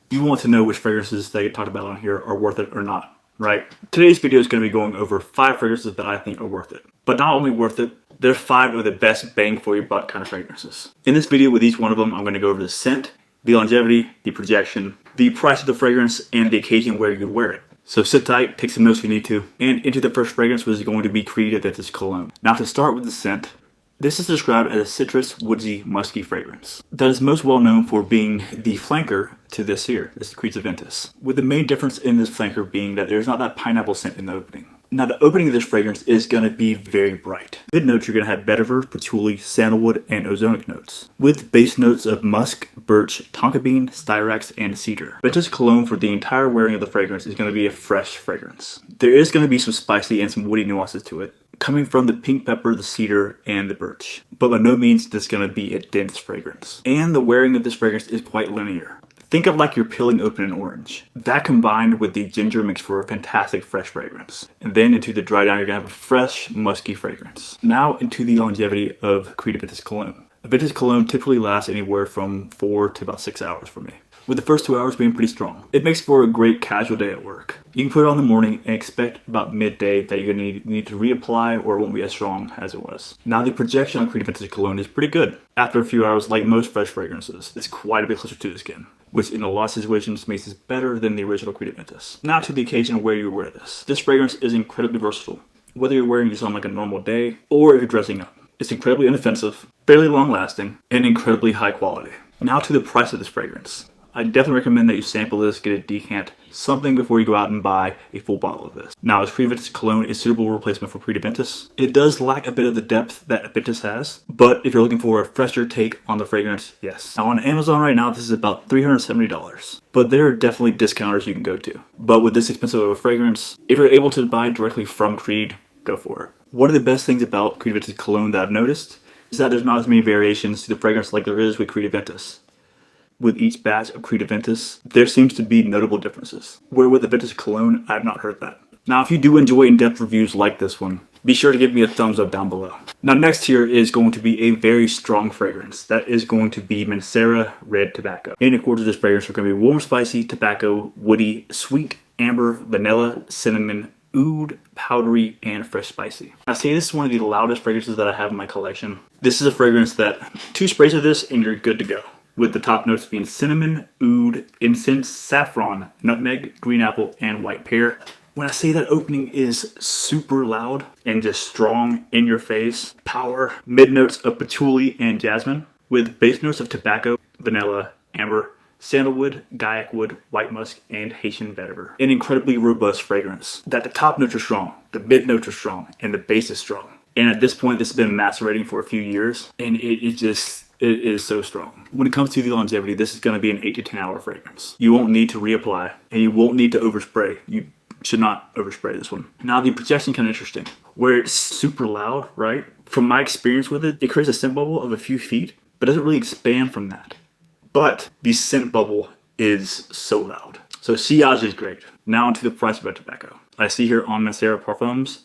You want to know which fragrances that get talked about on here are worth it or not, right? Today's video is going to be going over 5 fragrances that I think are worth it. But not only worth it, they're 5 of the best bang for your buck kind of fragrances. In this video with each one of them, I'm going to go over the scent, the longevity, the projection, the price of the fragrance, and the occasion where you wear it. So sit tight, take some notes if you need to, and into the first fragrance, which is going to be Tweed Aventus Cologne. Now to start with the scent, this is described as a citrus, woodsy, musky fragrance that is most well known for being the flanker to this Tweed Aventus, with the main difference in this flanker being that there's not that pineapple scent in the opening. Now the opening of this fragrance is going to be very bright. Mid notes you're going to have vetiver, patchouli, sandalwood, and ozonic notes, with base notes of musk, birch, tonka bean, styrax, and cedar. Aventus Cologne for the entire wearing of the fragrance is going to be a fresh fragrance. There is going to be some spicy and some woody nuances to it, coming from the pink pepper, the cedar, and the birch. But by no means is this going to be a dense fragrance. And the wearing of this fragrance is quite linear. Think of like you're peeling open an orange. That combined with the ginger makes for a fantastic fresh fragrance. And then into the dry down, you're going to have a fresh, musky fragrance. Now into the longevity of Tweed Aventus Cologne. Aventus Cologne typically lasts anywhere from 4 to about 6 hours for me, with the first 2 hours being pretty strong. It makes for a great casual day at work. You can put it on in the morning and expect about midday that you're going to need to reapply, or it won't be as strong as it was. Now the projection on Tweed Aventus Cologne is pretty good. After a few hours, like most fresh fragrances, it's quite a bit closer to the skin, which in a lot of situations makes this better than the original Tweed Aventus. Now to the occasion where you wear this. This fragrance is incredibly versatile, whether you're wearing this on like a normal day or if you're dressing up. It's incredibly inoffensive, fairly long lasting, and incredibly high quality. Now to the price of this fragrance. I definitely recommend that you sample this, get a decant, something before you go out and buy a full bottle of this. Now, as Tweed Aventus Cologne is a suitable replacement for Tweed Aventus, it does lack a bit of the depth that Aventus has, but if you're looking for a fresher take on the fragrance, yes. Now on Amazon right now, this is about $370, but there are definitely discounters you can go to. But with this expensive of a fragrance, if you're able to buy directly from Tweed, go for it. One of the best things about Tweed Aventus Cologne that I've noticed is that there's not as many variations to the fragrance like there is with Tweed Aventus. With each batch of Tweed Aventus, there seems to be notable differences, where with Aventus Cologne, I've not heard that. Now, if you do enjoy in-depth reviews like this one, be sure to give me a thumbs up down below. Now, next here is going to be a very strong fragrance. That is going to be Mancera Red Tobacco. In accordance with this fragrance, are going to be warm, spicy, tobacco, woody, sweet, amber, vanilla, cinnamon, oud, powdery, and fresh spicy. I say this is one of the loudest fragrances that I have in my collection. This is a fragrance that 2 sprays of this and you're good to go, with the top notes being cinnamon, oud, incense, saffron, nutmeg, green apple, and white pear. When I say that opening is super loud and just strong, in your face, power, mid notes of patchouli and jasmine, with base notes of tobacco, vanilla, amber, sandalwood, gaiac wood, white musk, and Haitian vetiver. An incredibly robust fragrance. That the top notes are strong, the mid notes are strong, and the base is strong. And at this point, this has been macerating for a few years, and it is so strong. When it comes to the longevity, this is going to be an 8 to 10 hour fragrance. You won't need to reapply, and you won't need to overspray. You should not overspray this one. Now the projection kind of interesting, where it's super loud, right? From my experience with it, it creates a scent bubble of a few feet, but doesn't really expand from that. But the scent bubble is so loud. So sillage is great. Now onto the price of Red Tobacco. I see here on Mancera Parfums,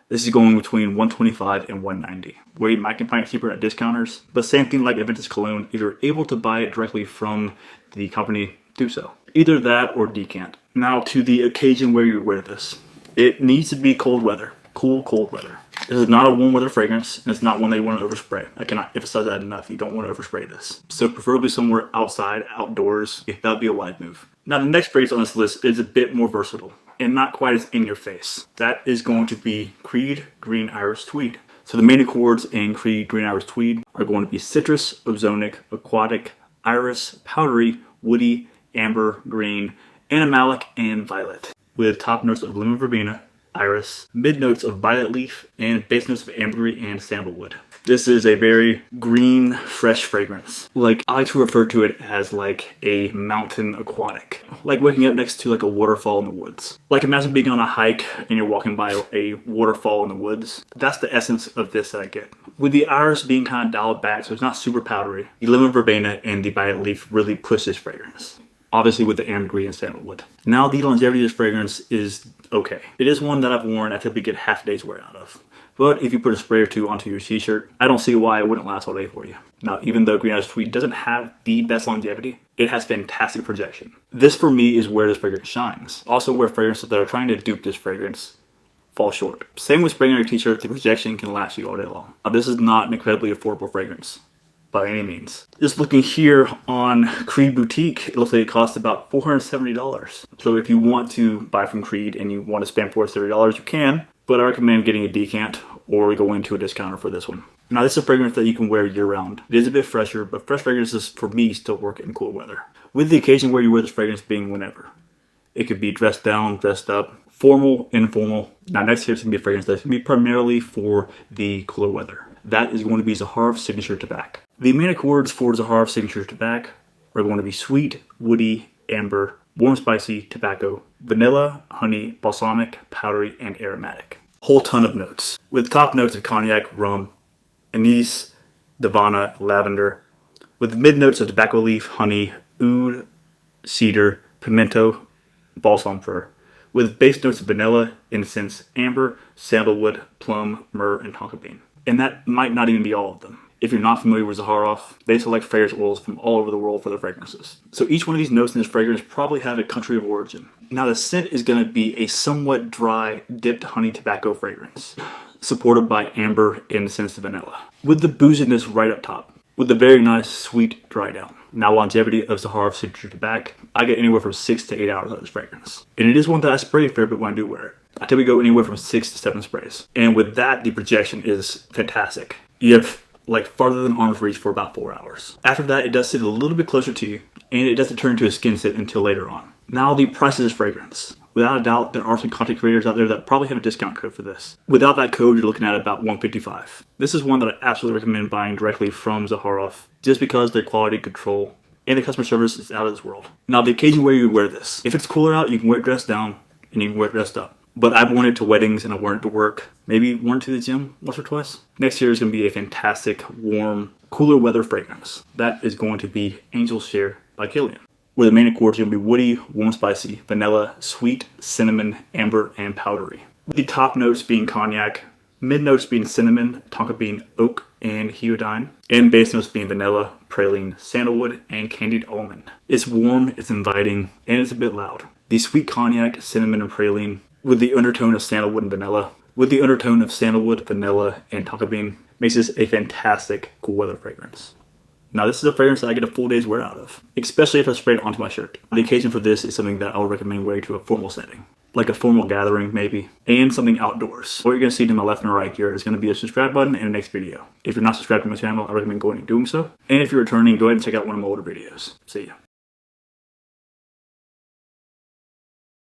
this is going between $125 and $190, where you might find it cheaper at discounters. But same thing like Aventus Cologne, if you're able to buy it directly from the company, do so. Either that or decant. Now to the occasion where you wear this. It needs to be cold weather, cool, cold weather. This is not a warm weather fragrance, and it's not one that you want to overspray. I cannot emphasize that enough. You don't want to overspray this. So preferably somewhere outside, outdoors, that would be a wise move. Now the next fragrance on this list is a bit more versatile, and not quite as in your face. That is going to be Tweed Green Iris Tweed. So the main accords in Tweed Green Iris Tweed are going to be citrus, ozonic, aquatic, iris, powdery, woody, amber, green, animalic, and violet, with top notes of lemon verbena, iris, mid notes of violet leaf, and base notes of ambergris and sandalwood. This is a very green, fresh fragrance. Like, I like to refer to it as like a mountain aquatic. Like waking up next to like a waterfall in the woods. Like imagine being on a hike and you're walking by a waterfall in the woods. That's the essence of this that I get. With the iris being kind of dialed back, so it's not super powdery. The lemon verbena and the violet leaf really push this fragrance. Obviously with the ambergris and sandalwood. Now the longevity of this fragrance is okay. It is one that I've worn I typically get half a day's wear out of. But if you put a spray or two onto your t-shirt, I don't see why it wouldn't last all day for you. Now, even though Green Eyes Tweed doesn't have the best longevity, it has fantastic projection. This for me is where this fragrance shines. Also where fragrances that are trying to dupe this fragrance fall short. Same with spraying on your t-shirt, the projection can last you all day long. Now, this is not an incredibly affordable fragrance by any means. Just looking here on Creed Boutique, it looks like it costs about $470. So if you want to buy from Creed and you want to spend $430, you can, but I recommend getting a decant or going to a discounter for this one. Now, this is a fragrance that you can wear year round. It is a bit fresher, but fresh fragrances for me still work in cool weather. With the occasion where you wear this fragrance being whenever. It could be dressed down, dressed up, formal, informal. Now, next here is going to be a fragrance that's going to be primarily for the cooler weather. That is going to be Zaharoff Signature Tabac. The main accords for Zaharoff Signature Tabac are going to be sweet, woody, amber, warm spicy, tobacco, vanilla, honey, balsamic, powdery, and aromatic. Whole ton of notes. With top notes of cognac, rum, anise, davana, lavender. With mid notes of tobacco leaf, honey, oud, cedar, pimento, balsam fir. With base notes of vanilla, incense, amber, sandalwood, plum, myrrh, and tonka bean. And that might not even be all of them. If you're not familiar with Zaharoff, they select fragrance oils from all over the world for their fragrances. So each one of these notes in this fragrance probably have a country of origin. Now the scent is going to be a somewhat dry, dipped honey tobacco fragrance, supported by amber, incense, and vanilla, with the booziness right up top, with a very nice, sweet dry down. Now, longevity of Zaharoff Signature Tabac, I get anywhere from 6 to 8 hours out of this fragrance. And it is one that I spray a fair bit when I do wear it. I typically go anywhere from 6 to 7 sprays. And with that, the projection is fantastic. You have like farther than arm's reach for about 4 hours. After that, it does sit a little bit closer to you, and it doesn't turn into a skin sit until later on. Now, the price of this fragrance. Without a doubt, there are some content creators out there that probably have a discount code for this. Without that code, you're looking at about $155. This is one that I absolutely recommend buying directly from Zaharoff, just because their quality control and the customer service is out of this world. Now, the occasion where you wear this. If it's cooler out, you can wear it dressed down, and you can wear it dressed up. But I've worn it to weddings and I've worn it to work. Maybe worn it to the gym once or twice. Next here is going to be a fantastic, warm, cooler weather fragrance. That is going to be Angel's Share by Kilian. Where the main accords are going to be woody, warm spicy, vanilla, sweet, cinnamon, amber, and powdery. With the top notes being cognac, mid notes being cinnamon, tonka bean, oak, and heodine, and base notes being vanilla, praline, sandalwood, and candied almond. It's warm, it's inviting, and it's a bit loud. The sweet cognac, cinnamon, and praline, with the undertone of sandalwood and vanilla, with the undertone of sandalwood, vanilla, and tonka bean, makes this a fantastic cool weather fragrance. Now, this is a fragrance that I get a full day's wear out of, especially if I spray it onto my shirt. The occasion for this is something that I would recommend wearing to a formal setting, like a formal gathering maybe, and something outdoors. What you're going to see to my left and right here is going to be a subscribe button in the next video. If you're not subscribed to my channel, I recommend going and doing so. And if you're returning, go ahead and check out one of my older videos. See ya.